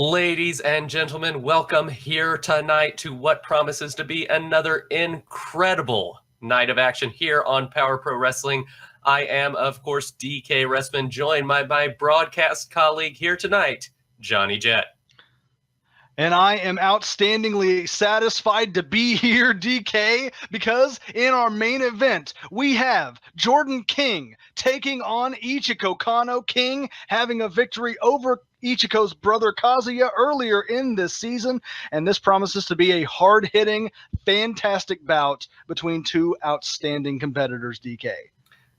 Ladies and gentlemen, welcome here tonight to what promises to be another incredible night of action here on Power Pro Wrestling. I am, of course, DK Ressman, joined by my broadcast colleague here tonight, Johnny Jett. And I am outstandingly satisfied to be here, DK, because in our main event, we have Jordan King taking on Ichiko Kano. King having a victory over Ichiko's brother Kazuya earlier in this season, and this promises to be a hard-hitting, fantastic bout between two outstanding competitors, DK.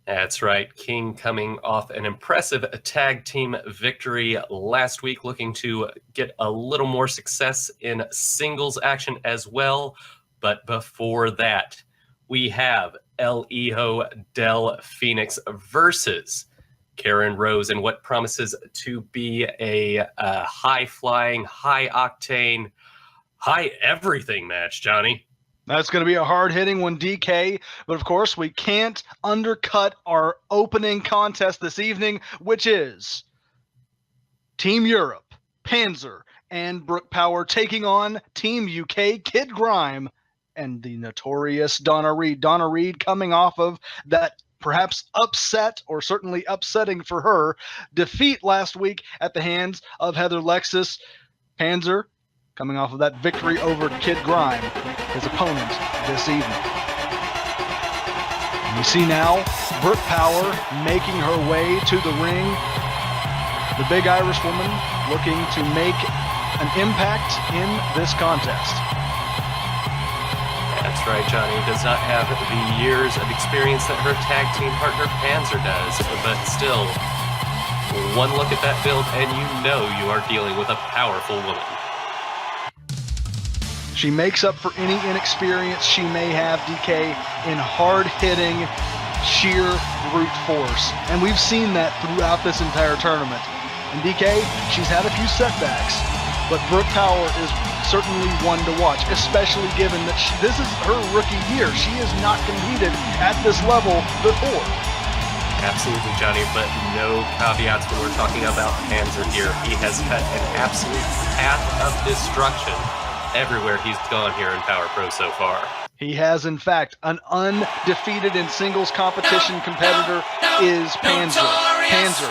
That's right. King coming off an impressive tag team victory last week, looking to get a little more success in singles action as well. But before that, we have El Hijo del Fenix versus Karen Rose in what promises to be a high-flying, high-octane, high-everything match, Johnny. That's going to be a hard-hitting one, DK. But, of course, we can't undercut our opening contest this evening, which is Team Europe, Panzer, and Brooke Power taking on Team UK, Kid Grime, and the notorious Donna Reid. Donna Reid coming off of that perhaps upset, or certainly upsetting for her, defeat last week at the hands of Heather Lexis. Panzer coming off of that victory over Kid Grime, his opponent this evening. And we see now Brooke Power making her way to the ring. The big Irish woman looking to make an impact in this contest. That's right, Johnny. Does not have the years of experience that her tag team partner Panzer does, but still, one look at that build and you know you are dealing with a powerful woman. She makes up for any inexperience she may have, DK, in hard-hitting, sheer brute force. And we've seen that throughout this entire tournament. And DK, she's had a few setbacks, but Brooke Power is certainly one to watch, especially given that this is her rookie year. She has not competed at this level before. Absolutely, Johnny, but no caveats when we're talking about Panzer here. He has cut an absolute path of destruction everywhere he's gone here in Power Pro so far. He has, in fact, an undefeated in singles competition competitor is Panzer. Panzer,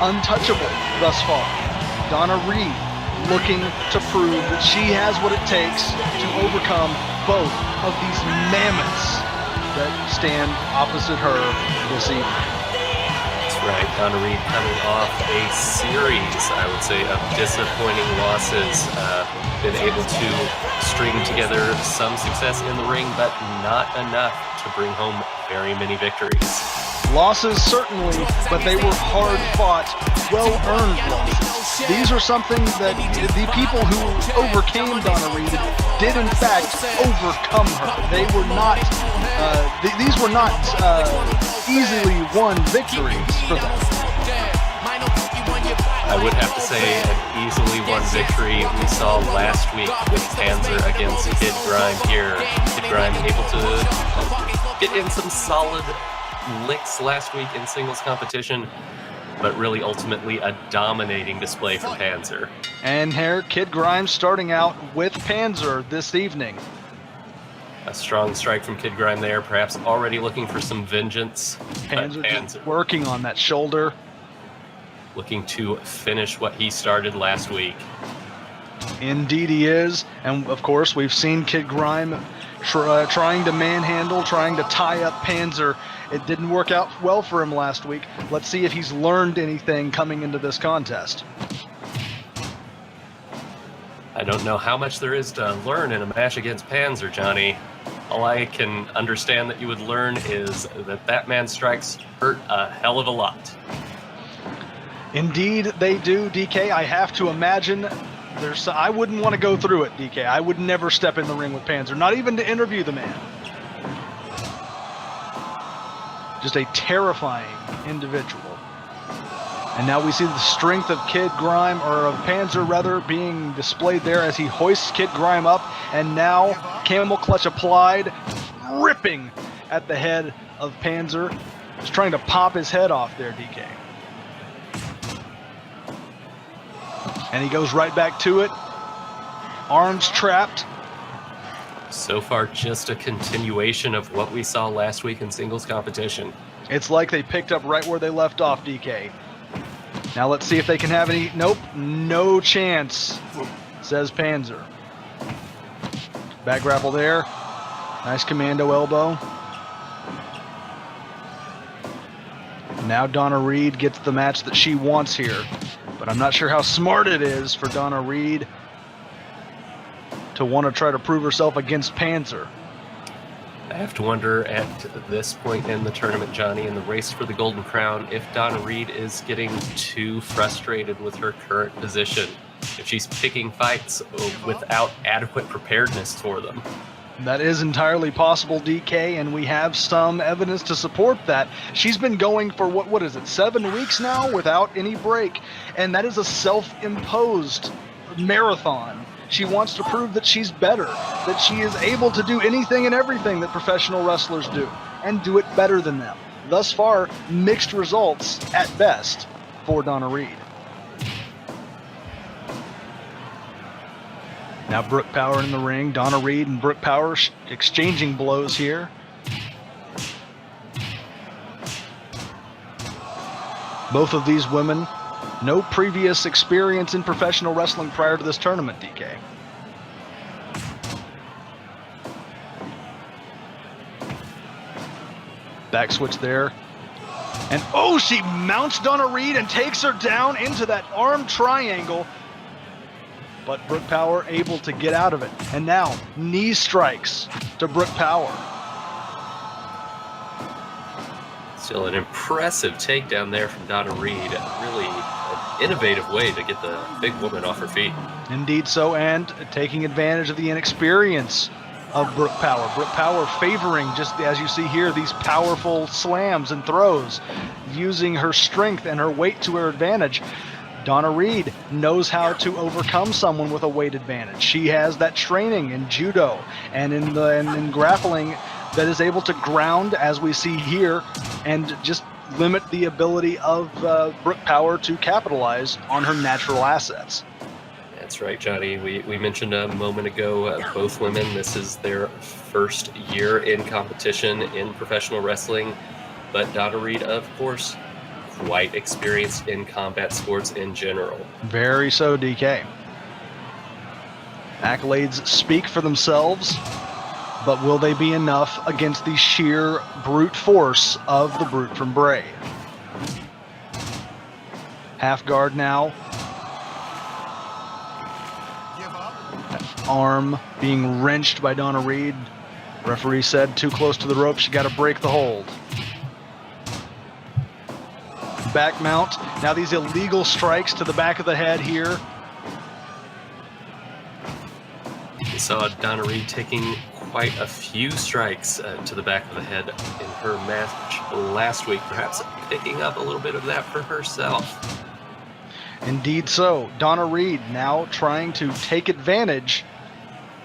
untouchable thus far. Donna Reid looking to prove that she has what it takes to overcome both of these mammoths that stand opposite her this evening. Right, Donna Reid coming off a series, I would say, of disappointing losses. Been able to string together some success in the ring, but not enough to bring home very many victories. Losses, certainly, but they were hard-fought, well-earned losses. These are something that the people who overcame Donna Reid did, in fact, overcome her. They were not, these were not easily won victories for them. I would have to say an easily won victory we saw last week with Panzer against Kid Grime here. Kid Grime able to get in some solid licks last week in singles competition, but really ultimately a dominating display from Panzer. And here, Kid Grime starting out with Panzer this evening. A strong strike from Kid Grime there, perhaps already looking for some vengeance. Panzer working on that shoulder. Looking to finish what he started last week. Indeed he is. And of course, we've seen Kid Grime trying to manhandle, trying to tie up Panzer. It didn't work out well for him last week. Let's see if he's learned anything coming into this contest. I don't know how much there is to learn in a match against Panzer, Johnny. All I can understand that you would learn is that man's strikes hurt a hell of a lot. Indeed they do, DK. I have to imagine I wouldn't want to go through it, DK. I would never step in the ring with Panzer, not even to interview the man. Just a terrifying individual. And now we see the strength of Kid Grime, or of Panzer rather, being displayed there as he hoists Kid Grime up. And now camel clutch applied, ripping at the head of Panzer. Just trying to pop his head off there, DK. And he goes right back to it. Arms trapped. So far, just a continuation of what we saw last week in singles competition. It's like they picked up right where they left off, DK. Now let's see if they can have any. Nope, no chance, says Panzer. Back grapple there. Nice commando elbow. Now Donna Reid gets the match that she wants here. But I'm not sure how smart it is for Donna Reid to want to try to prove herself against Panzer. I have to wonder at this point in the tournament, Johnny, in the race for the Golden Crown, if Donna Reid is getting too frustrated with her current position, if she's picking fights without adequate preparedness for them. That is entirely possible, DK, and we have some evidence to support that. She's been going for, what is it, 7 weeks now without any break, and that is a self-imposed marathon. She wants to prove that she's better, that she is able to do anything and everything that professional wrestlers do, and do it better than them. Thus far, mixed results at best for Donna Reid. Now Brooke Power in the ring. Donna Reid and Brooke Power exchanging blows here. Both of these women, no previous experience in professional wrestling prior to this tournament, DK. Back switch there. And oh, she mounts Donna Reid and takes her down into that arm triangle. But Brooke Power able to get out of it. And now, knee strikes to Brooke Power. Still an impressive takedown there from Donna Reid. Really an innovative way to get the big woman off her feet. Indeed so, and taking advantage of the inexperience of Brooke Power. Brooke Power favoring, just as you see here, these powerful slams and throws, using her strength and her weight to her advantage. Donna Reid knows how to overcome someone with a weight advantage. She has that training in judo and in grappling that is able to ground, as we see here, and just limit the ability of Brooke Power to capitalize on her natural assets. That's right, Johnny. We mentioned a moment ago, both women, this is their first year in competition in professional wrestling. But Donna Reid, of course, quite experienced in combat sports in general. Very so, DK. Accolades speak for themselves, but will they be enough against the sheer brute force of the Brute from Bray? Half guard now. Arm being wrenched by Donna Reid. Referee said too close to the ropes, you got to break the hold. Back mount. Now these illegal strikes to the back of the head here. We saw Donna Reid taking quite a few strikes to the back of the head in her match last week, perhaps picking up a little bit of that for herself. Indeed so. Donna Reid now trying to take advantage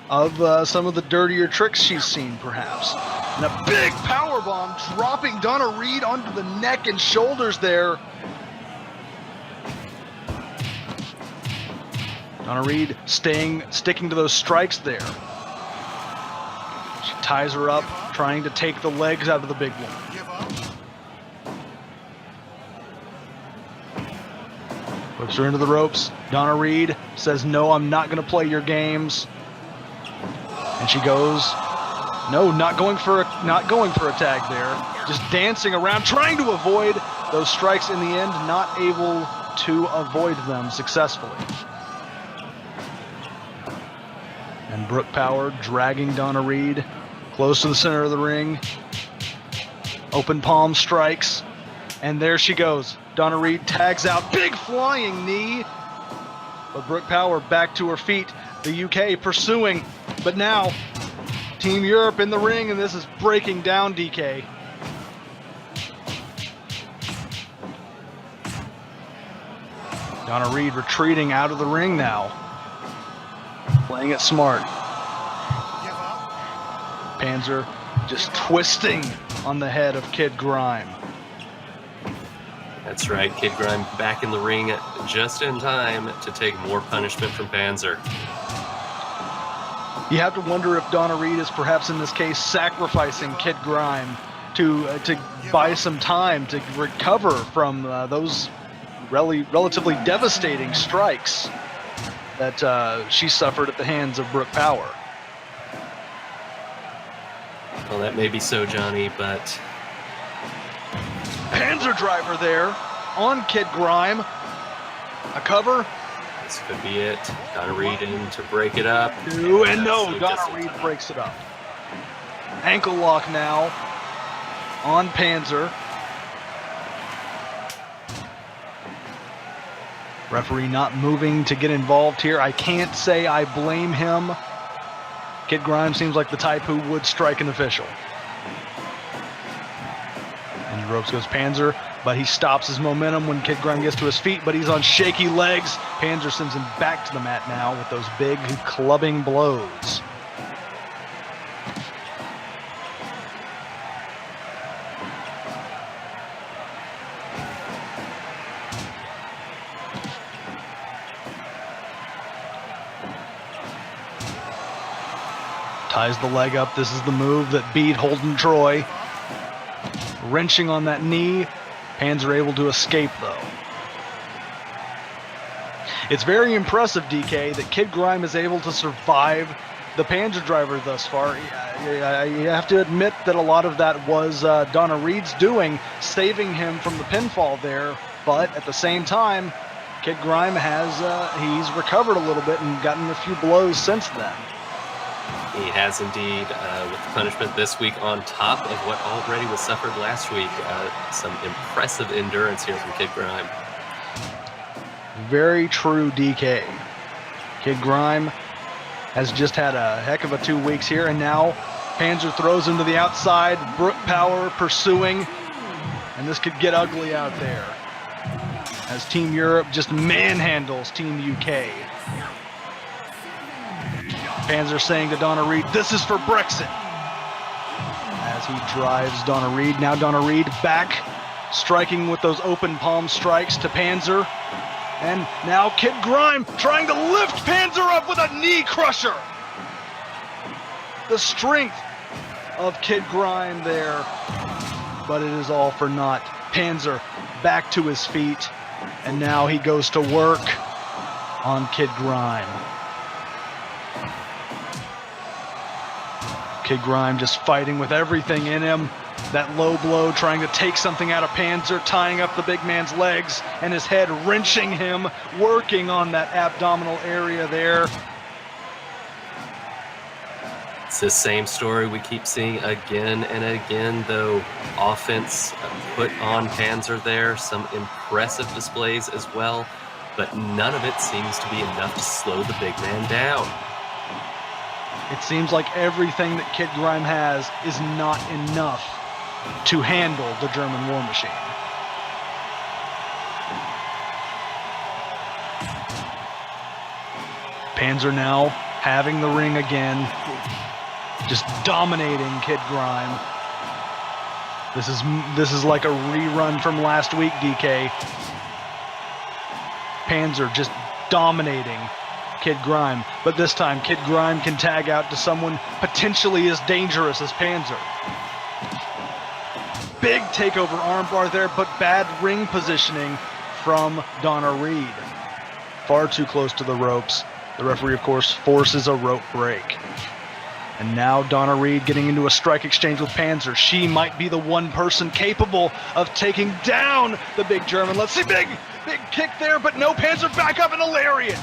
of some of the dirtier tricks she's seen, perhaps. And a big powerbomb dropping Donna Reid onto the neck and shoulders there. Donna Reid sticking to those strikes there. She ties her up, trying to take the legs out of the big one. Puts her into the ropes. Donna Reid says, no, I'm not going to play your games. And she goes, no, not going for a tag there. Just dancing around, trying to avoid those strikes in the end, not able to avoid them successfully. And Brooke Power dragging Donna Reid close to the center of the ring. Open palm strikes. And there she goes. Donna Reid tags out. Big flying knee. But Brooke Power back to her feet. The UK pursuing. But now, Team Europe in the ring, and this is breaking down, DK. Donna Reid retreating out of the ring now. Playing it smart. Panzer just twisting on the head of Kid Grime. That's right, Kid Grime back in the ring, just in time to take more punishment from Panzer. You have to wonder if Donna Reid is perhaps in this case sacrificing Kid Grime to buy some time to recover from those relatively devastating strikes that she suffered at the hands of Brooke Power. Well, that may be so, Johnny, but... Panzer driver there on Kid Grime. A cover. This could be it. Donna Reid in to break it up. No, Donna Reid breaks it up. Ankle lock now on Panzer. Referee not moving to get involved here. I can't say I blame him. Kid Grime seems like the type who would strike an official. And the ropes goes Panzer, but he stops his momentum when Kid Grime gets to his feet, but he's on shaky legs. Panzer sends him back to the mat now with those big clubbing blows. Ties the leg up. This is the move that beat Holden Troy. Wrenching on that knee. Panzer able to escape, though. It's very impressive, DK, that Kid Grime is able to survive the Panzer driver thus far. You have to admit that a lot of that was Donna Reid's doing, saving him from the pinfall there. But at the same time, Kid Grime he's recovered a little bit and gotten a few blows since then. He has indeed, with punishment this week on top of what already was suffered last week. Some impressive endurance here from Kid Grime. Very true, DK. Kid Grime has just had a heck of a 2 weeks here, and now Panzer throws him to the outside. Brooke Power pursuing, and this could get ugly out there as Team Europe just manhandles Team UK. Panzer saying to Donna Reid, "This is for Brexit," as he drives Donna Reid. Now Donna Reid back, striking with those open palm strikes to Panzer. And now Kid Grime trying to lift Panzer up with a knee crusher. The strength of Kid Grime there, but it is all for naught. Panzer back to his feet, and now he goes to work on Kid Grime. Kid Grime just fighting with everything in him. That low blow trying to take something out of Panzer, tying up the big man's legs and his head, wrenching him, working on that abdominal area there. It's the same story we keep seeing again and again, though. Offense put on Panzer there, some impressive displays as well, but none of it seems to be enough to slow the big man down. It seems like everything that Kid Grime has is not enough to handle the German war machine. Panzer now having the ring again, just dominating Kid Grime. This is like a rerun from last week, DK. Panzer just dominating Kid Grime, but this time Kid Grime can tag out to someone potentially as dangerous as Panzer. Big takeover armbar there, but bad ring positioning from Donna Reid. Far too close to the ropes. The referee, of course, forces a rope break. And now Donna Reid getting into a strike exchange with Panzer. She might be the one person capable of taking down the big German. Let's see, big kick there, but no, Panzer back up in a lariat.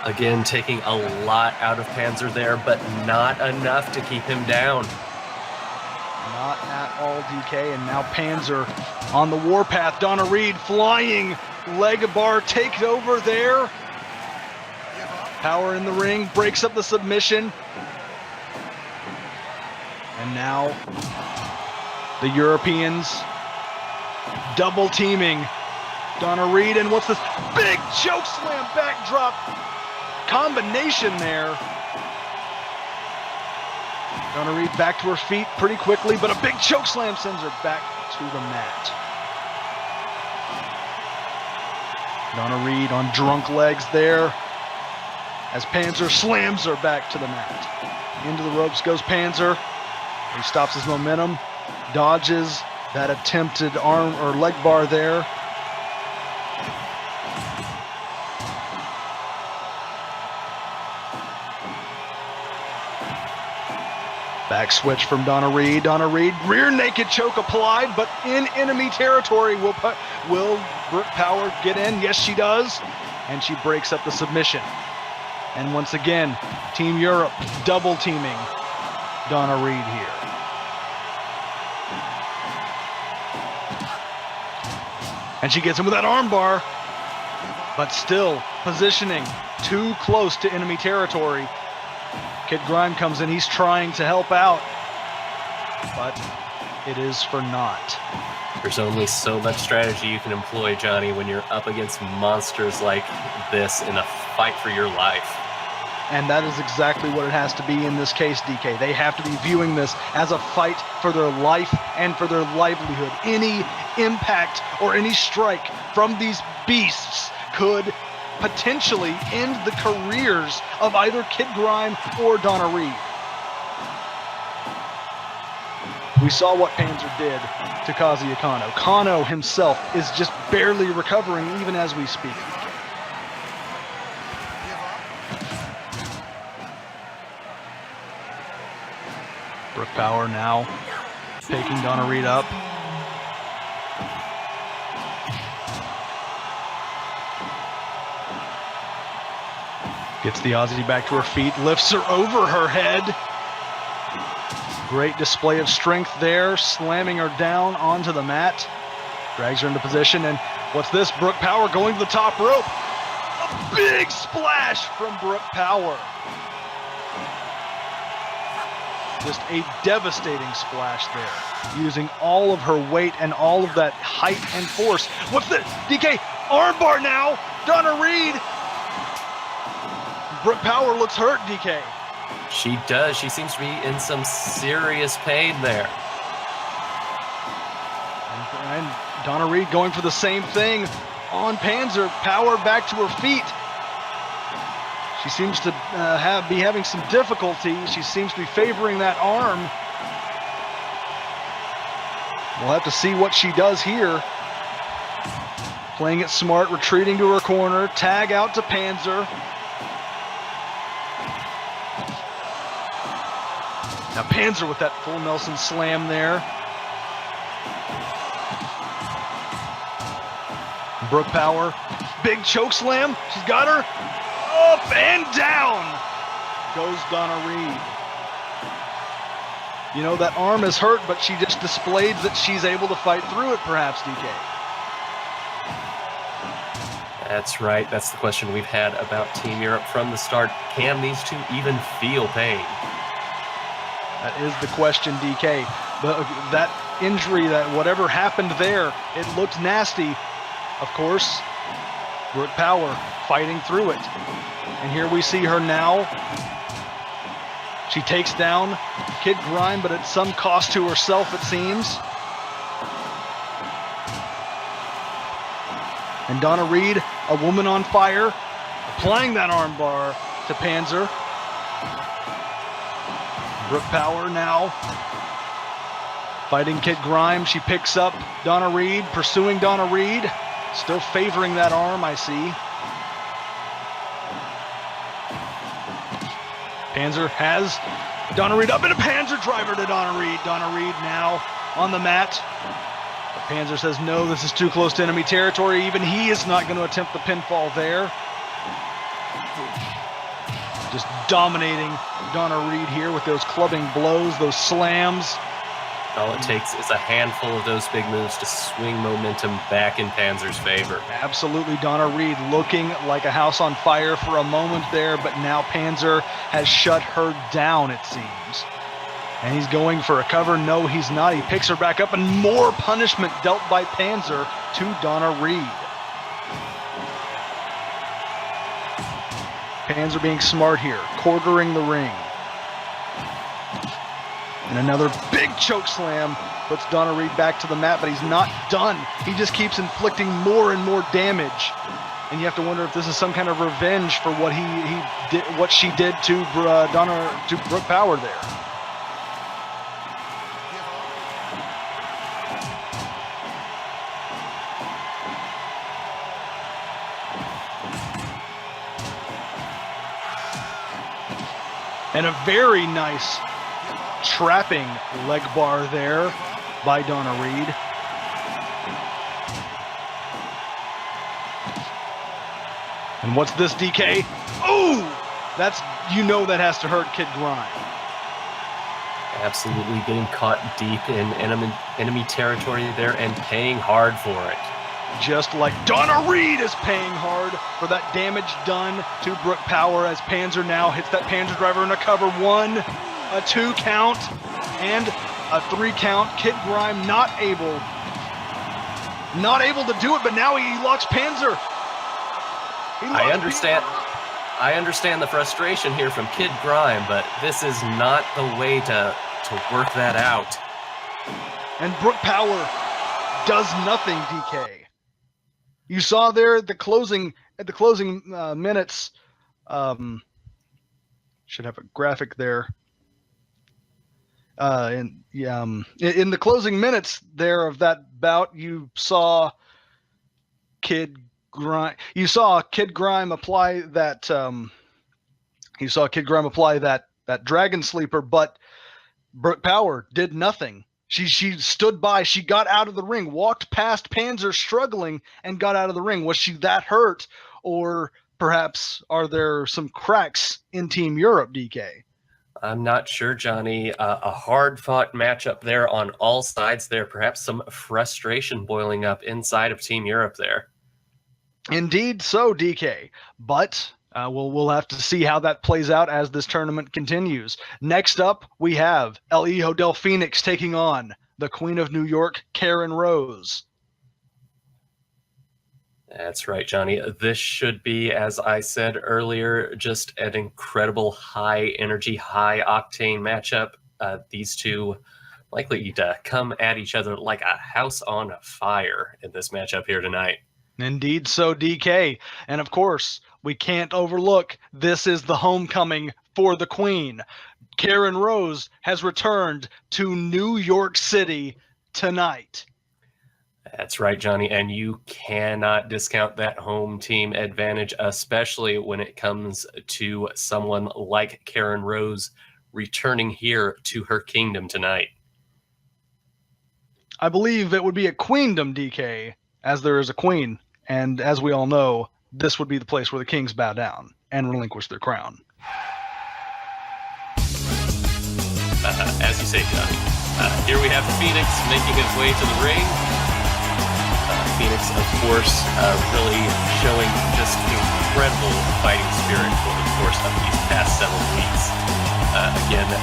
Again, taking a lot out of Panzer there, but not enough to keep him down. Not at all, DK. And now Panzer on the warpath. Donna Reid flying leg bar takeover there. Power in the ring, breaks up the submission. And now the Europeans double teaming Donna Reid. And what's this? Big choke slam backdrop combination there. Donna Reid back to her feet pretty quickly, but a big choke slam sends her back to the mat. Donna Reid on drunk legs there as Panzer slams her back to the mat. Into the ropes goes Panzer. He stops his momentum, dodges that attempted arm or leg bar there. Back switch from Donna Reid. Donna Reid, rear naked choke applied, but in enemy territory. Will Brooke Power get in? Yes, she does. And she breaks up the submission. And once again, Team Europe double teaming Donna Reid here. And she gets him with that armbar, but still positioning too close to enemy territory. Kid Grime comes in, he's trying to help out, but it is for naught. There's only so much strategy you can employ, Johnny, when you're up against monsters like this in a fight for your life. And that is exactly what it has to be in this case, DK. They have to be viewing this as a fight for their life and for their livelihood. Any impact or any strike from these beasts could potentially end the careers of either Kid Grime or Donna Reid. We saw what Panzer did to Kazuya Kano. Kano himself is just barely recovering even as we speak. Brooke Power now taking Donna Reid up. Gets the Aussie back to her feet, lifts her over her head. Great display of strength there, slamming her down onto the mat. Drags her into position, and what's this? Brooke Power going to the top rope. A big splash from Brooke Power. Just a devastating splash there, using all of her weight and all of that height and force. What's the DK? Armbar now, Donna Reid. Brooke Power looks hurt, DK. She does. She seems to be in some serious pain there. And Donna Reid going for the same thing on Panzer. Power back to her feet. She seems to be having some difficulty. She seems to be favoring that arm. We'll have to see what she does here. Playing it smart, retreating to her corner. Tag out to Panzer. Now Panzer with that full Nelson slam there. Brooke Power, big choke slam. She's got her. Up and down goes Donna Reid. You know, that arm is hurt, but she just displayed that she's able to fight through it, perhaps, DK. That's right. That's the question we've had about Team Europe from the start. Can these two even feel pain? That is the question, DK. That injury, that whatever happened there, it looked nasty. Of course, Brooke Power fighting through it. And here we see her now. She takes down Kid Grime, but at some cost to herself, it seems. And Donna Reid, a woman on fire, applying that armbar to Panzer. Brooke Power now fighting Kid Grime. She picks up Donna Reid, pursuing Donna Reid. Still favoring that arm, I see. Panzer has Donna Reid up, and a Panzer driver to Donna Reid. Donna Reid now on the mat. But Panzer says, no, this is too close to enemy territory. Even he is not going to attempt the pinfall there. Just dominating Donna Reid here with those clubbing blows, those slams. All it takes is a handful of those big moves to swing momentum back in Panzer's favor. Absolutely, Donna Reid looking like a house on fire for a moment there, but now Panzer has shut her down, it seems. And he's going for a cover. No, he's not. He picks her back up, and more punishment dealt by Panzer to Donna Reid. Panzer being smart here, quartering the ring. And another big choke slam puts Donna Reid back to the mat, but he's not done. He just keeps inflicting more and more damage And you have to wonder if this is some kind of revenge for what what she did to Brooke Power there. And a very nice trapping leg bar there by Donna Reid. And what's this, DK? Oh, that has to hurt Kid Grime. Absolutely getting caught deep in enemy territory there and paying hard for it. Just like Donna Reid is paying hard for that damage done to Brooke Power as Panzer now hits that Panzer driver in a cover. 1, a 2 count, and a 3 count. Kid Grime not able to do it, but now he locks Panzer. I understand the frustration here from Kid Grime, but this is not the way to work that out. And Brooke Power does nothing, DK. You saw there at the closing minutes. Should have a graphic there. In the closing minutes there of that bout, you saw Kid Grime apply that. You saw Kid Grime apply that Dragon Sleeper, but Brooke Power did nothing. She stood by. She got out of the ring, walked past Panzer struggling, and got out of the ring. Was she that hurt, or perhaps are there some cracks in Team Europe, DK? I'm not sure, Johnny. A hard-fought matchup there on all sides there. Perhaps some frustration boiling up inside of Team Europe there. Indeed so, DK. But we'll have to see how that plays out as this tournament continues. Next up, we have El Hijo del Fenix taking on the Queen of New York, Karen Rose. That's right, Johnny. This should be, as I said earlier, just an incredible high-energy, high-octane matchup. These two likely to come at each other like a house on fire in this matchup here tonight. Indeed so, DK. And of course, we can't overlook this is the homecoming for the Queen. Karen Rose has returned to New York City tonight. That's right, Johnny, and you cannot discount that home team advantage, especially when it comes to someone like Karen Rose returning here to her kingdom tonight. I believe it would be a queendom, DK, as there is a queen, and as we all know, this would be the place where the kings bow down and relinquish their crown. As you say, Johnny. Here we have Phoenix making his way to the ring. Phoenix, of course, really showing just incredible fighting spirit over the course of these past several weeks. Again, the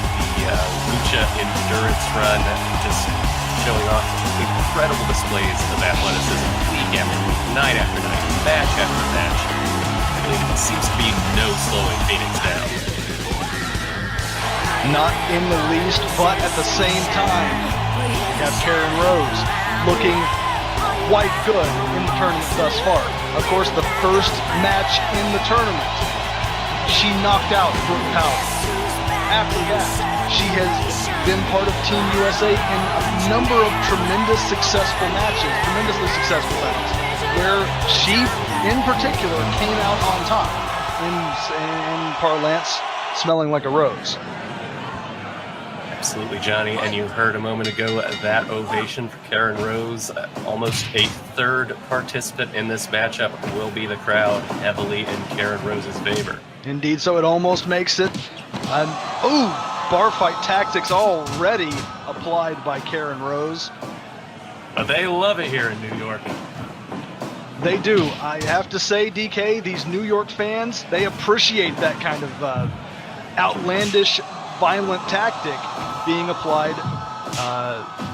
Lucha Endurance Run just showing off incredible displays of athleticism week after week, night after night, match after match. Really, it seems to be no slowing Phoenix down. Not in the least, but at the same time, we have Karen Rose looking quite good in the tournament thus far. Of course, the first match in the tournament, she knocked out Brooke Power. After that, she has been part of Team USA in a number of tremendously successful battles, where she, in particular, came out on top, in parlance, smelling like a rose. Absolutely, Johnny. And you heard a moment ago that ovation for Karen Rose. Almost a third participant in this matchup will be the crowd heavily in Karen Rose's favor. Indeed, so it almost makes it. Bar fight tactics already applied by Karen Rose. But they love it here in New York. They do. I have to say, DK, these New York fans, they appreciate that kind of outlandish, violent tactic being applied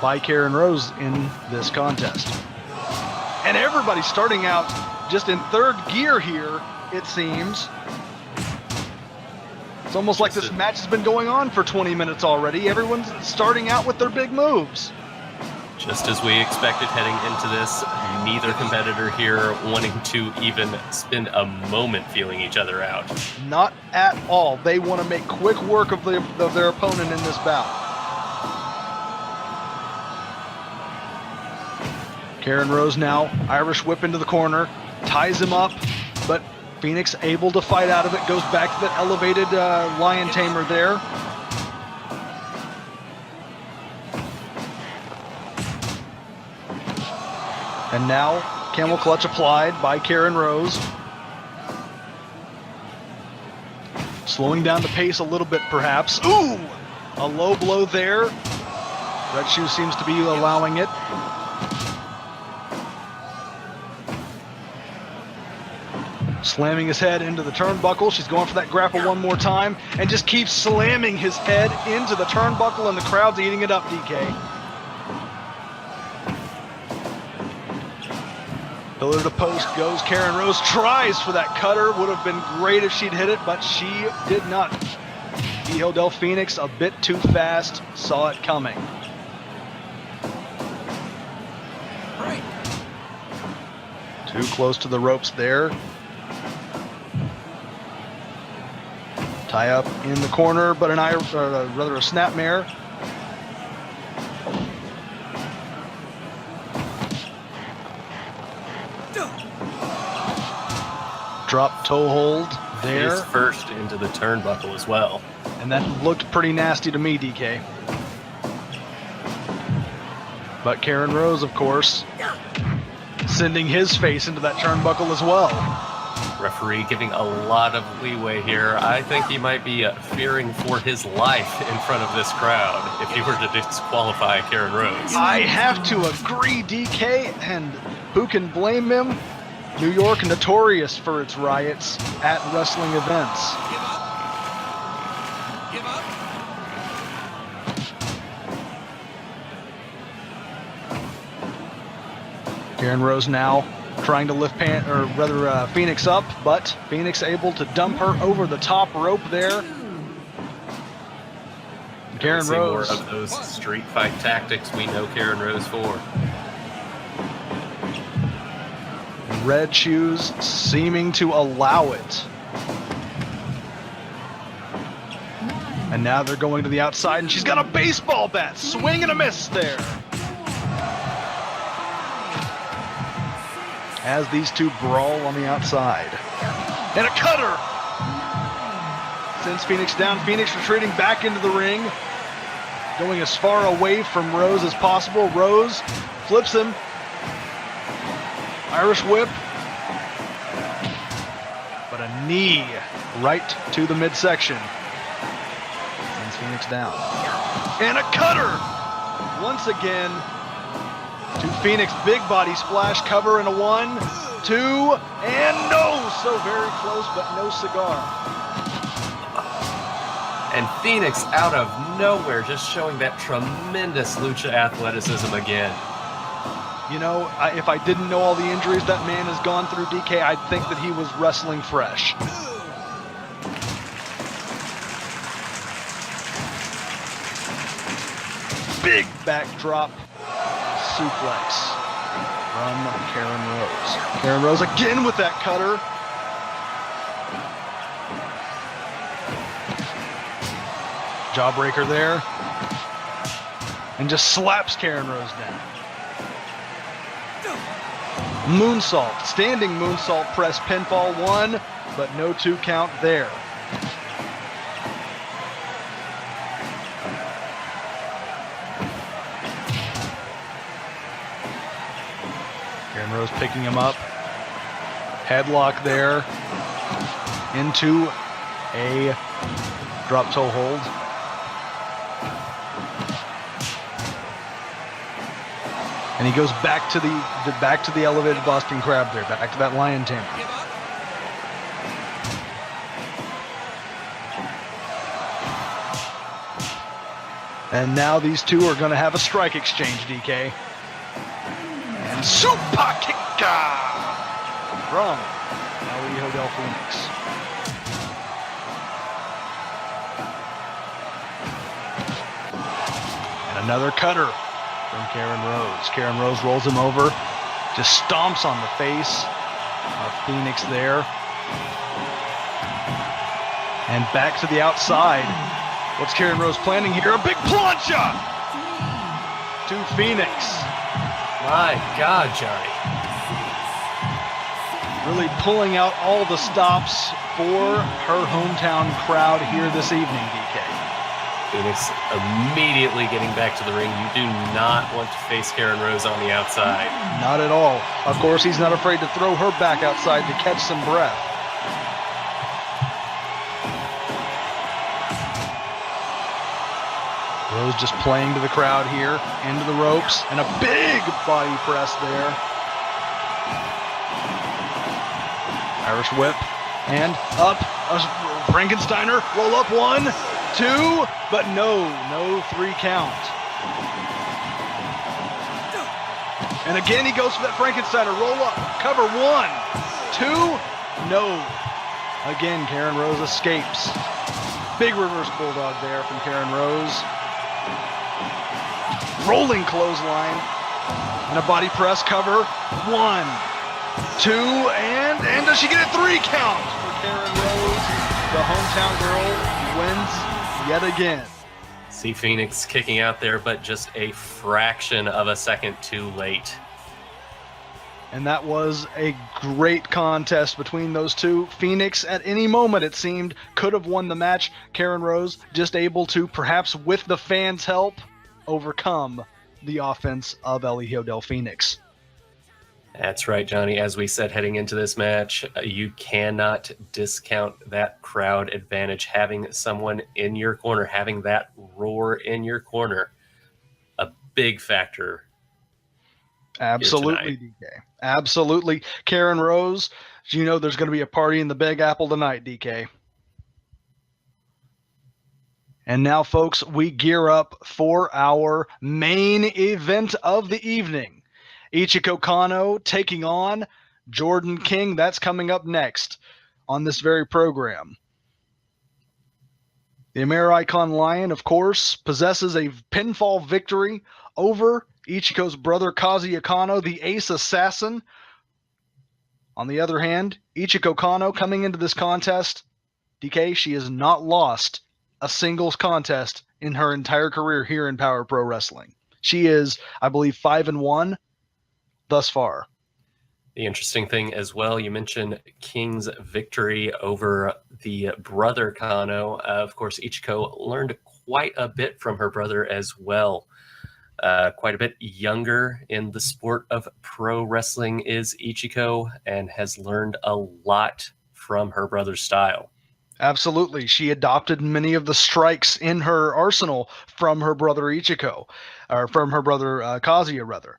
by Karen Rose in this contest. And everybody's starting out just in third gear here, it seems. It's almost like this match has been going on for 20 minutes already. Everyone's starting out with their big moves. Just as we expected heading into this neither competitor here wanting to even spend a moment feeling each other out. Not at all. They want to make quick work of their opponent in this bout. Karen Rose now, Irish whip into the corner, ties him up, but Fenix able to fight out of it, goes back to that elevated lion tamer there. And now, camel clutch applied by Karen Rose. Slowing down the pace a little bit, perhaps. Ooh! A low blow there. Red Shoe seems to be allowing it. Slamming his head into the turnbuckle. She's going for that grapple one more time and just keeps slamming his head into the turnbuckle, and the crowd's eating it up, DK. Pillar to post goes Karen Rose, tries for that cutter. Would have been great if she'd hit it, but she did not. Hijo del Fenix a bit too fast, saw it coming. Right. Too close to the ropes there. Tie up in the corner, but a snapmare. Drop toe hold there. Face first into the turnbuckle as well. And that looked pretty nasty to me, DK. But Karen Rose, of course, sending his face into that turnbuckle as well. Referee giving a lot of leeway here. I think he might be fearing for his life in front of this crowd if he were to disqualify Karen Rose. I have to agree, DK, and who can blame him? New York notorious for its riots at wrestling events. Give up. Give up. Karen Rose now trying to lift Fenix up, but Fenix able to dump her over the top rope there. Karen See Rose. more of those street fight tactics we know Karen Rose for. Red Shoes seeming to allow it. And now they're going to the outside, and she's got a baseball bat. Swing and a miss there. As these two brawl on the outside. And a cutter! Sends Fenix down. Fenix retreating back into the ring. Going as far away from Rose as possible. Rose flips him. Irish whip. But a knee right to the midsection. Sends Fenix down. And a cutter! Once again, to Fenix, big body splash, cover in a 1, 2, and no! So very close, but no cigar. And Fenix out of nowhere just showing that tremendous lucha athleticism again. You know, if I didn't know all the injuries that man has gone through, DK, I'd think that he was wrestling fresh. Big backdrop suplex from Karen Rose. Karen Rose again with that cutter. Jawbreaker there. And just slaps Karen Rose down. Moonsault, standing moonsault press pinfall 1, but no 2 count there. Karen Rose picking him up. Headlock there. Into a drop toe hold. And he goes back to the elevated Boston Crab there, back to that lion tamer. Give up. And now these two are going to have a strike exchange, DK. And super kicka from Hijo del Fenix. And another cutter from Karen Rose. Karen Rose rolls him over. Just stomps on the face of Fenix there. And back to the outside. What's Karen Rose planning here? A big plancha to Fenix. My God, Johnny. Really pulling out all the stops for her hometown crowd here this evening, DK. Fenix immediately getting back to the ring. You do not want to face Karen Rose on the outside. Not at all. Of course, he's not afraid to throw her back outside to catch some breath. Rose just playing to the crowd here, into the ropes, and a big body press there. Irish whip, and up, Frankensteiner, roll up 1, 2, but no 3 count. And again he goes for that Frankensteiner, roll up, cover 1, 2, no. Again, Karen Rose escapes. Big reverse bulldog there from Karen Rose. Rolling clothesline, and a body press cover, 1, 2, and does she get a 3 count for Karen Rose? The hometown girl wins yet again. See Fenix kicking out there, but just a fraction of a second too late. And that was a great contest between those two. Fenix, at any moment, it seemed, could have won the match. Karen Rose just able to, perhaps with the fans' help, overcome the offense of El Hijo del Fenix. That's right, Johnny. As we said heading into this match, you cannot discount that crowd advantage. Having someone in your corner, having that roar in your corner, a big factor. Absolutely, DK. Absolutely. Karen Rose, you know there's going to be a party in the Big Apple tonight, DK. And now, folks, we gear up for our main event of the evening. Ichiko Kano taking on Jordan King. That's coming up next on this very program. The Amer-Icon Lion, of course, possesses a pinfall victory over Ichiko's brother Kazuya Kano, the ace assassin. On the other hand, Ichiko Kano coming into this contest, DK, she has not lost a singles contest in her entire career here in Power Pro Wrestling. She is, I believe, 5-1 thus far. The interesting thing as well, you mentioned King's victory over the brother Kano. Of course, Ichiko learned quite a bit from her brother as well. Quite a bit younger in the sport of pro wrestling is Ichiko, and has learned a lot from her brother's style. Absolutely. She adopted many of the strikes in her arsenal from her brother Ichiko, or from her brother Kazuya, rather.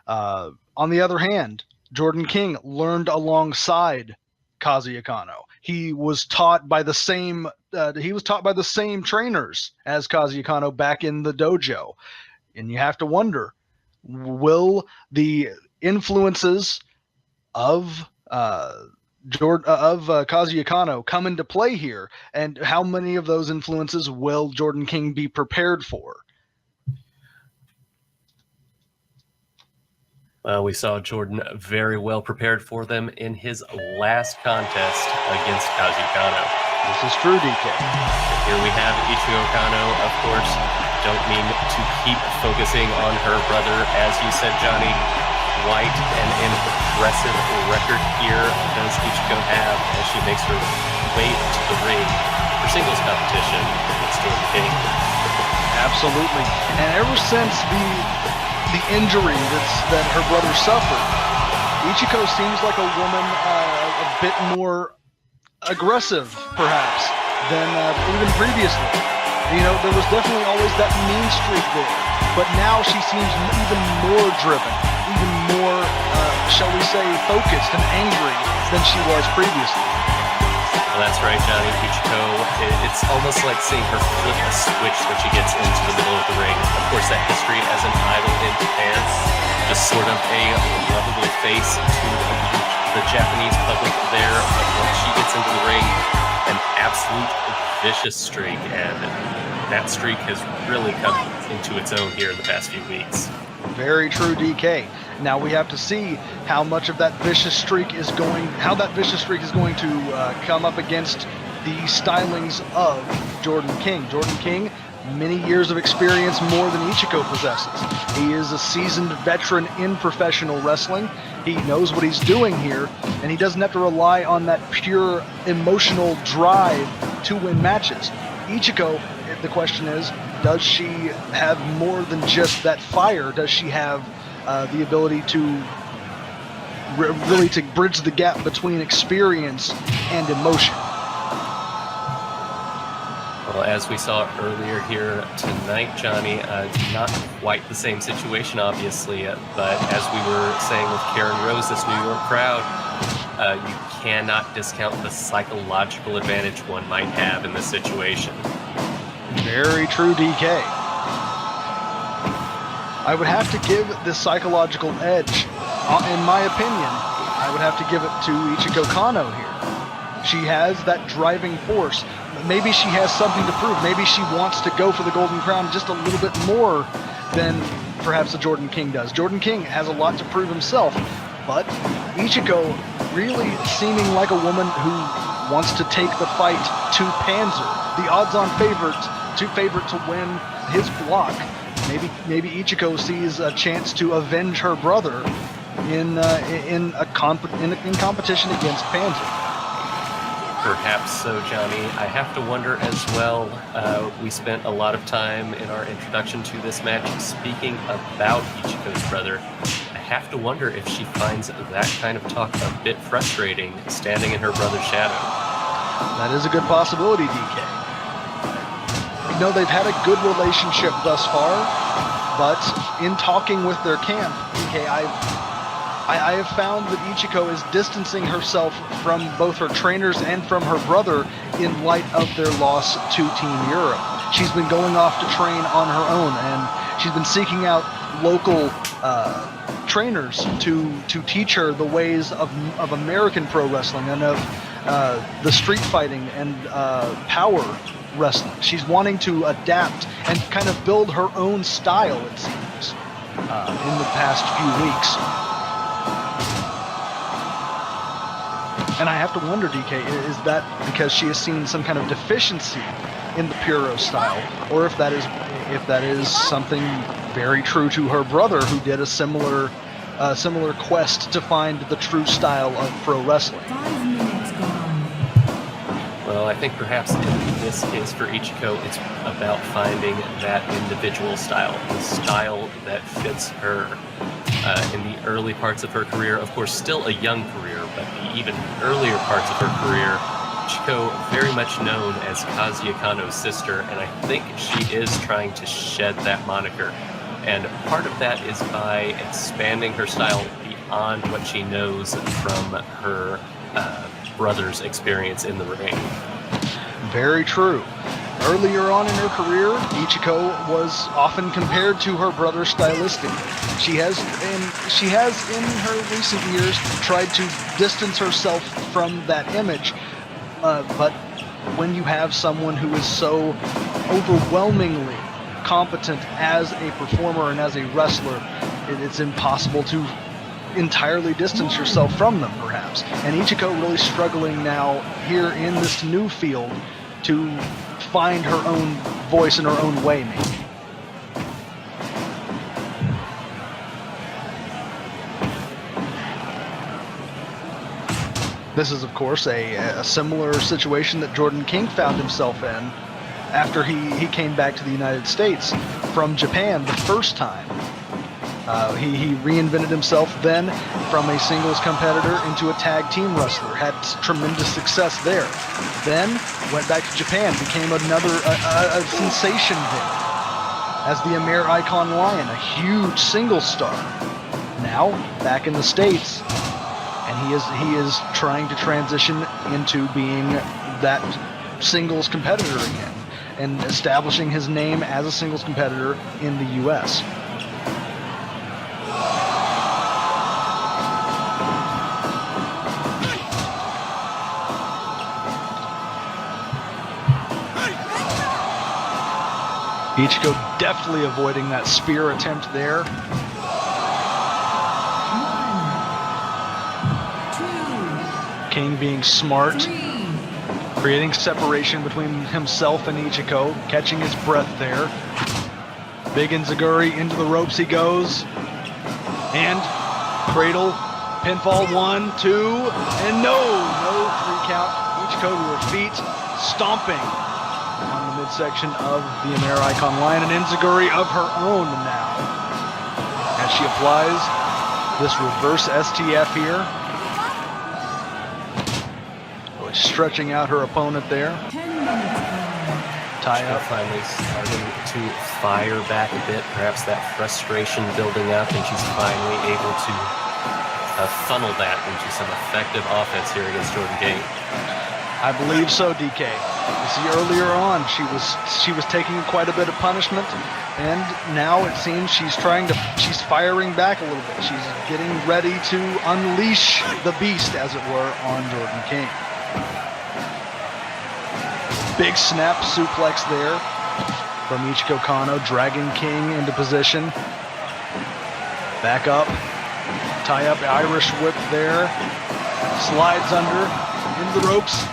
On the other hand, Jordan King learned alongside Kazuya Kano. He was taught by the same trainers as Kazuya Kano back in the dojo. And you have to wonder, will the influences of Kazuya Kano come into play here, and how many of those influences will Jordan King be prepared for? We saw Jordan very well prepared for them in his last contest against Kazuya Kano. This is true, DK. Here we have Ichiko Kano, of course. Don't mean to keep focusing on her brother. As you said, Johnny, quite an impressive record here does Ichiko have as she makes her way to the ring for singles competition against Jordan King. Absolutely. And ever since the injury that her brother suffered, Ichiko seems like a woman a bit more aggressive, perhaps, than even previously. You know, there was definitely always that mean streak there, but now she seems even more driven, even more, shall we say, focused and angry than she was previously. Well, that's right, Johnny. Ichiko, it's almost like seeing her flip a switch when she gets into the middle of the ring. Of course, that history as an idol in Japan, just sort of a lovable face to the Japanese public there. But once she gets into the ring, an absolute vicious streak. And that streak has really come into its own here in the past few weeks. Very true, DK. Now we have to see how much of that vicious streak is going to come up against the stylings of Jordan King. Jordan King, many years of experience more than Ichiko possesses. He is a seasoned veteran in professional wrestling. He knows what he's doing here, and he doesn't have to rely on that pure emotional drive to win matches. Ichiko, the question is, does she have more than just that fire? Does she have the ability to really to bridge the gap between experience and emotion? Well, as we saw earlier here tonight, Johnny, not quite the same situation, obviously, but as we were saying with Karen Rose, this New York crowd, you cannot discount the psychological advantage one might have in this situation. Very true, DK. I would have to give this psychological edge, in my opinion, I would have to give it to Ichiko Kano here. She has that driving force. Maybe she has something to prove. Maybe she wants to go for the Golden Crown just a little bit more than perhaps a Jordan King does. Jordan King has a lot to prove himself, but Ichiko really seeming like a woman who wants to take the fight to Panzer, the odds-on favorite to win his block. Maybe Ichiko sees a chance to avenge her brother in competition against Panzer. Perhaps so, Johnny. I have to wonder as well. We spent a lot of time in our introduction to this match speaking about Ichiko's brother. I have to wonder if she finds that kind of talk a bit frustrating, standing in her brother's shadow. That is a good possibility, DK. You know, they've had a good relationship thus far, but in talking with their camp, DK, I have found that Ichiko is distancing herself from both her trainers and from her brother in light of their loss to Team Europe. She's been going off to train on her own, and she's been seeking out local trainers to teach her the ways of American pro wrestling and of the street fighting and power wrestling. She's wanting to adapt and kind of build her own style, it seems, in the past few weeks. And I have to wonder, DK, is that because she has seen some kind of deficiency in the Puro style, or if that is something very true to her brother, who did a similar quest to find the true style of pro wrestling? 5 minutes gone. Well, I think perhaps in this case for Ichiko, it's about finding that individual style, the style that fits her. In the early parts of her career, of course, still a young career, but the even earlier parts of her career, Ichiko very much known as Kazuya Kano's sister, and I think she is trying to shed that moniker. And part of that is by expanding her style beyond what she knows from her brother's experience in the ring. Very true. Earlier on in her career, Ichiko was often compared to her brother stylistically. She has in her recent years tried to distance herself from that image, but when you have someone who is so overwhelmingly competent as a performer and as a wrestler, it's impossible to entirely distance yourself from them, perhaps. And Ichiko really struggling now here in this new field to find her own voice and her own way, maybe. This is, of course, a similar situation that Jordan King found himself in after he came back to the United States from Japan the first time. He reinvented himself then from a singles competitor into a tag team wrestler, had tremendous success there. Then went back to Japan, became another a sensation there as the Amer-Icon Lion, a huge singles star. Now back in the States, and he is trying to transition into being that singles competitor again and establishing his name as a singles competitor in the U.S. Ichiko deftly avoiding that spear attempt there. 1, 2, King being smart, 3. creating separation between himself and Ichiko, catching his breath there. Big Enziguri into the ropes he goes. And cradle, pinfall, 1, 2, and no 3 count. Ichiko to her feet, stomping on the midsection of the Amer-Icon Lion, and Enziguri of her own now. As she applies this reverse STF here. Stretching out her opponent there. 10 minutes. Tie up. Finally starting to fire back a bit, perhaps that frustration building up, and she's finally able to funnel that into some effective offense here against Jordan King. I believe so, DK. You see, earlier on, she was taking quite a bit of punishment, and now it seems she's firing back a little bit. She's getting ready to unleash the beast, as it were, on Jordan King. Big snap suplex there from Ichiko Kano, dragging King into position. Back up, tie up, Irish whip there. Slides under, into the ropes,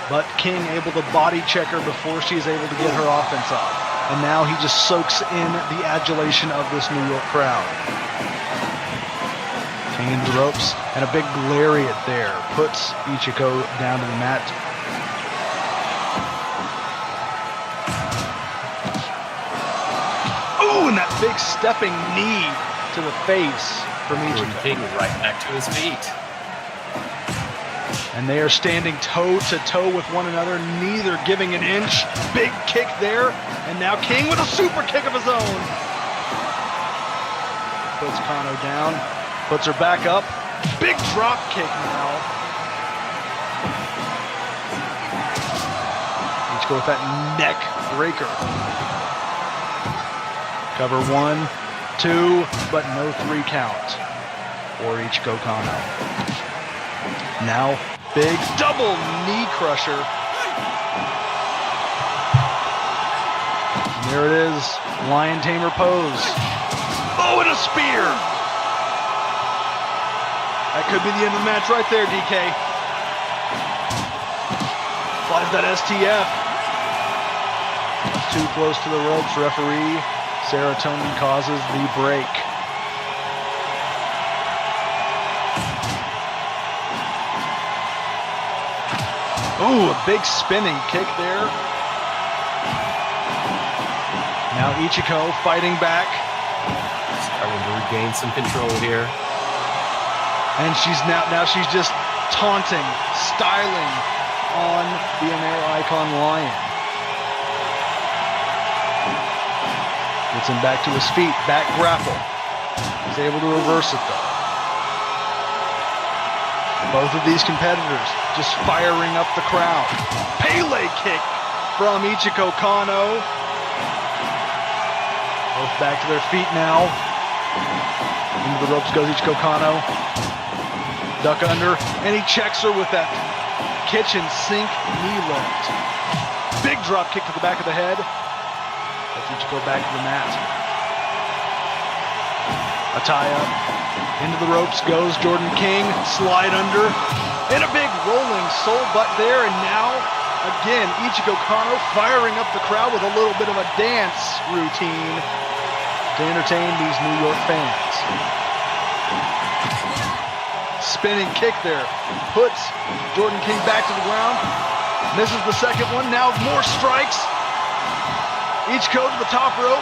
but King able to body check her before she is able to get her offense off. And now he just soaks in the adulation of this New York crowd. King into the ropes, and a big lariat there puts Ichiko down to the mat. Ooh, and that big stepping knee to the face from Jordan Ichiko. King right back to his feet. And they are standing toe-to-toe with one another, neither giving an inch. Big kick there, and now King with a super kick of his own. Puts Kano down, puts her back up. Big drop kick now. Ichiko with that neck breaker. Cover 1, 2, but no 3 count for Ichiko Kano. Now, big double knee crusher. And there it is, Lion Tamer pose. Oh, and a spear! That could be the end of the match right there, DK. Applies that STF. Too close to the ropes, referee. Serotonin causes the break. Ooh, a big spinning kick there. Now Ichiko fighting back. Starting to regain some control here. And she's she's just taunting, styling on the Amer-Icon Lion. Gets him back to his feet, back grapple. He's able to reverse it though. Both of these competitors just firing up the crowd. Pele kick from Ichiko Kano. Both back to their feet now. Into the ropes goes Ichiko Kano. Duck under, and he checks her with that kitchen sink knee lift. Big drop kick to the back of the head. Lets Ichiko back to the mat. A tie up. Into the ropes goes Jordan King. Slide under. And a big rolling soul butt there. And now, again, Ichiko Kano firing up the crowd with a little bit of a dance routine to entertain these New York fans. Spinning kick there. Puts Jordan King back to the ground. Misses the second one. Now more strikes. Ichiko to the top rope.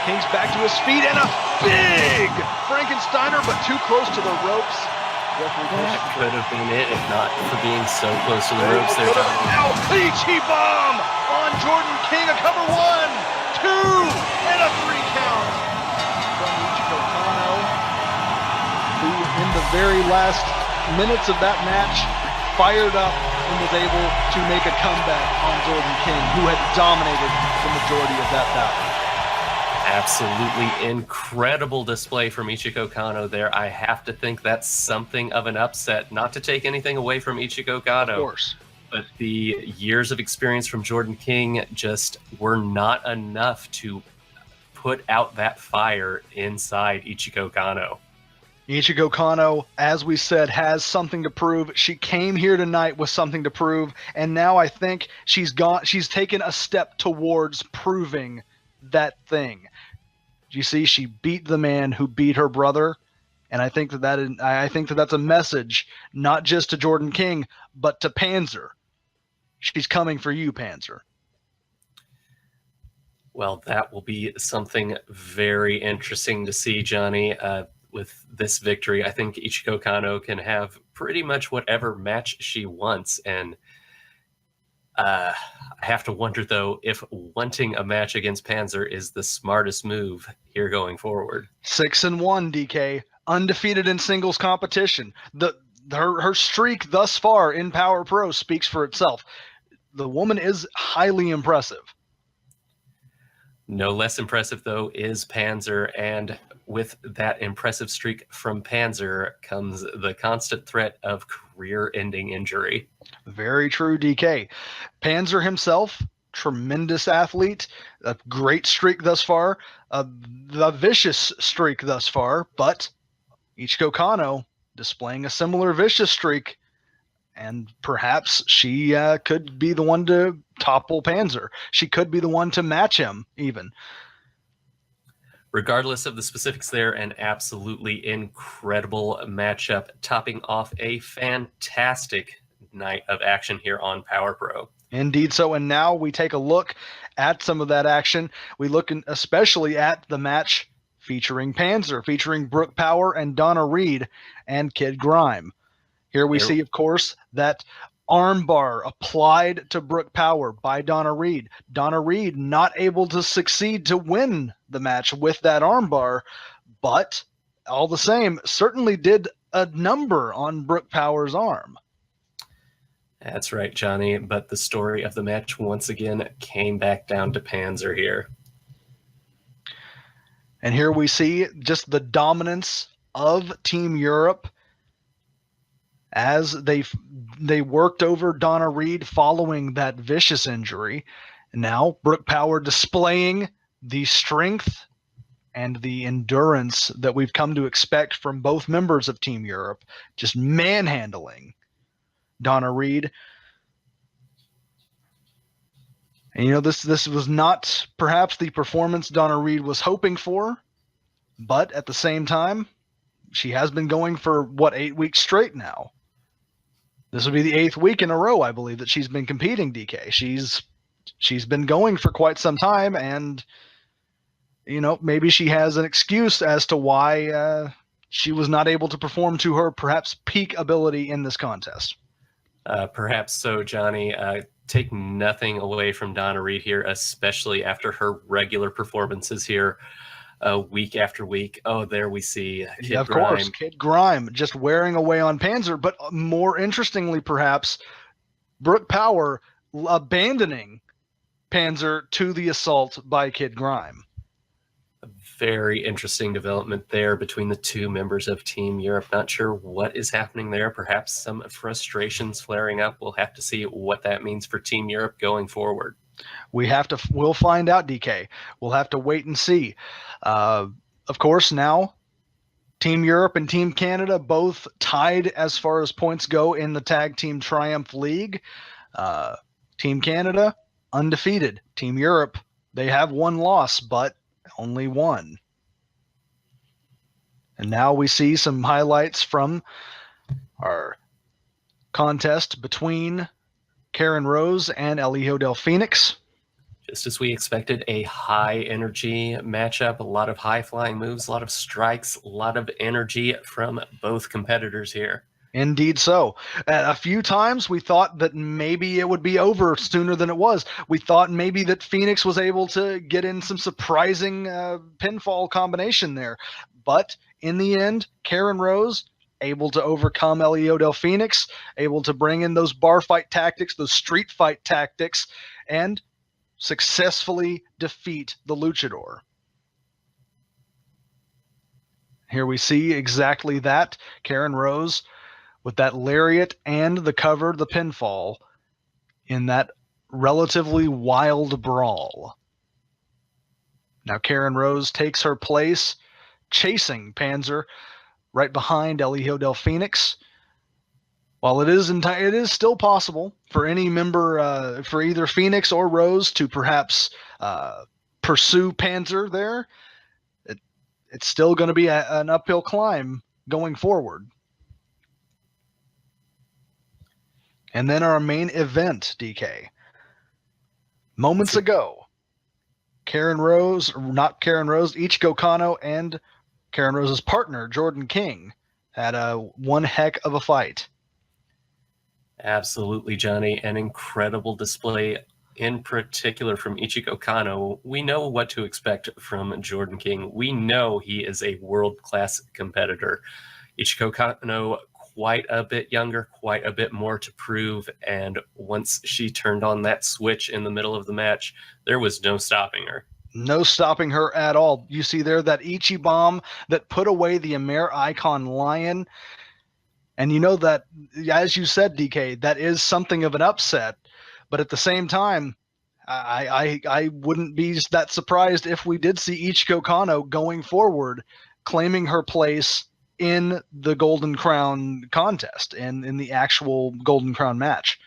King's back to his feet, and a big Frankensteiner, but too close to the ropes. That could have been it if not for being so close to the ropes there. Now, Ichi bomb on Jordan King. A cover 1, 2, and a 3 count from Ichiko Kano, who in the very last minutes of that match fired up and was able to make a comeback on Jordan King, who had dominated the majority of that bout. Absolutely incredible display from Ichiko Kano there. I have to think that's something of an upset. Not to take anything away from Ichiko Kano. Of course. But the years of experience from Jordan King just were not enough to put out that fire inside Ichiko Kano. Ichiko Kano, as we said, has something to prove. She came here tonight with something to prove, and now I think she's taken a step towards proving that thing. You see, she beat the man who beat her brother, and I think that's a message not just to Jordan King, but to Panzer. She's coming for you, Panzer. Well, that will be something very interesting to see, Johnny. With this victory, I think Ichiko Kano can have pretty much whatever match she wants. And I have to wonder, though, if wanting a match against Panzer is the smartest move here going forward. 6-1, DK. Undefeated in singles competition. Her streak thus far in Power Pro speaks for itself. The woman is highly impressive. No less impressive, though, is Panzer, and with that impressive streak from Panzer comes the constant threat of career-ending injury. Very true, DK. Panzer himself, tremendous athlete, a great streak thus far, the vicious streak thus far, but Ichiko Kano displaying a similar vicious streak, and perhaps she could be the one to topple Panzer. She could be the one to match him, even. Regardless of the specifics there, an absolutely incredible matchup, topping off a fantastic night of action here on Power Pro. Indeed so, and now we take a look at some of that action. We look especially at the match featuring Panzer, featuring Brooke Power and Donna Reid and Kid Grime. Here we see, of course, that armbar applied to Brooke Power by Donna Reid. Donna Reid not able to succeed to win the match with that armbar, but all the same, certainly did a number on Brooke Power's arm. That's right, Johnny, but the story of the match once again came back down to Panzer here. And here we see just the dominance of Team Europe as they worked over Donna Reid following that vicious injury. And now Brooke Power displaying the strength and the endurance that we've come to expect from both members of Team Europe, just manhandling Donna Reid. And you know, this was not perhaps the performance Donna Reid was hoping for, but at the same time, she has been going for 8 weeks straight now. This will be the 8th week in a row, I believe, that she's been competing, DK. She's been going for quite some time, and you know, maybe she has an excuse as to why she was not able to perform to her perhaps peak ability in this contest. Perhaps so, Johnny. Take nothing away from Donna Reid here, especially after her regular performances here week after week. Oh, there we see Kid of Grime. Course, Kid Grime just wearing away on Panzer, but more interestingly, perhaps, Brooke Power abandoning Panzer to the assault by Kid Grime. A very interesting development there between the two members of Team Europe. Not sure what is happening there. Perhaps some frustrations flaring up. We'll have to see what that means for Team Europe going forward. We'll find out, DK. We'll have to wait and see. Of course, now Team Europe and Team Canada both tied as far as points go in the Tag Team Triumph League. Team Canada, undefeated. Team Europe, they have one loss, but only one. And now we see some highlights from our contest between Karen Rose and El Hijo del Fenix. Just as we expected, a high-energy matchup, a lot of high-flying moves, a lot of strikes, a lot of energy from both competitors here. Indeed so. A few times we thought that maybe it would be over sooner than it was. We thought maybe that Phoenix was able to get in some surprising pinfall combination there. But in the end, Karen Rose able to overcome El Hijo del Fenix, able to bring in those bar fight tactics, those street fight tactics, and successfully defeat the Luchador. Here we see exactly that. Karen Rose with that lariat and the cover, the pinfall, in that relatively wild brawl. Now Karen Rose takes her place, chasing Panzer right behind El Hijo del Fenix. While it is still possible for any member, for either Phoenix or Rose to perhaps pursue Panzer there, it's still going to be an uphill climb going forward. And then our main event, DK. Moments ago, Ichiko Kano and Karen Rose's partner, Jordan King, had one heck of a fight. Absolutely, Johnny. An incredible display, in particular from Ichiko Kano. We know what to expect from Jordan King. We know he is a world-class competitor. Ichiko Kano, quite a bit younger, quite a bit more to prove, and once she turned on that switch in the middle of the match, there was no stopping her. No stopping her at all. You see there that Ichi bomb that put away the Amer-Icon Lion. And you know that, as you said, DK, that is something of an upset. But at the same time, I wouldn't be that surprised if we did see Ichiko Kano going forward, claiming her place in the Golden Crown contest and in the actual Golden Crown match.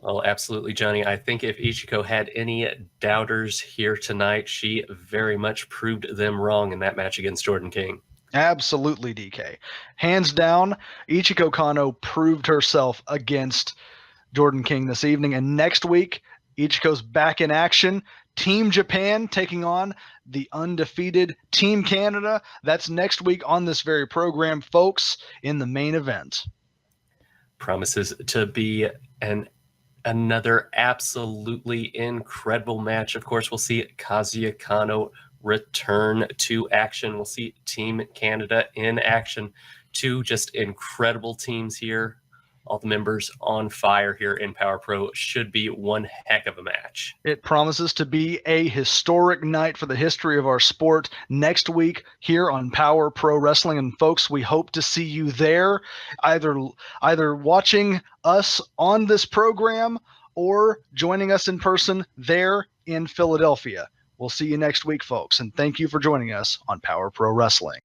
Well, absolutely, Johnny. I think if Ichiko had any doubters here tonight, she very much proved them wrong in that match against Jordan King. Absolutely, DK. Hands down, Ichiko Kano proved herself against Jordan King this evening. And next week, Ichiko's back in action. Team Japan taking on the undefeated Team Canada. That's next week on this very program, folks, in the main event. Promises to be another absolutely incredible match. Of course, we'll see Kazuya Kano return to action. We'll see Team Canada in action. Two just incredible teams here. All the members on fire here in Power Pro. Should be one heck of a match. It promises to be a historic night for the history of our sport next week here on Power Pro Wrestling. And folks, we hope to see you there, either watching us on this program or joining us in person there in Philadelphia. We'll see you next week, folks, and thank you for joining us on Power Pro Wrestling.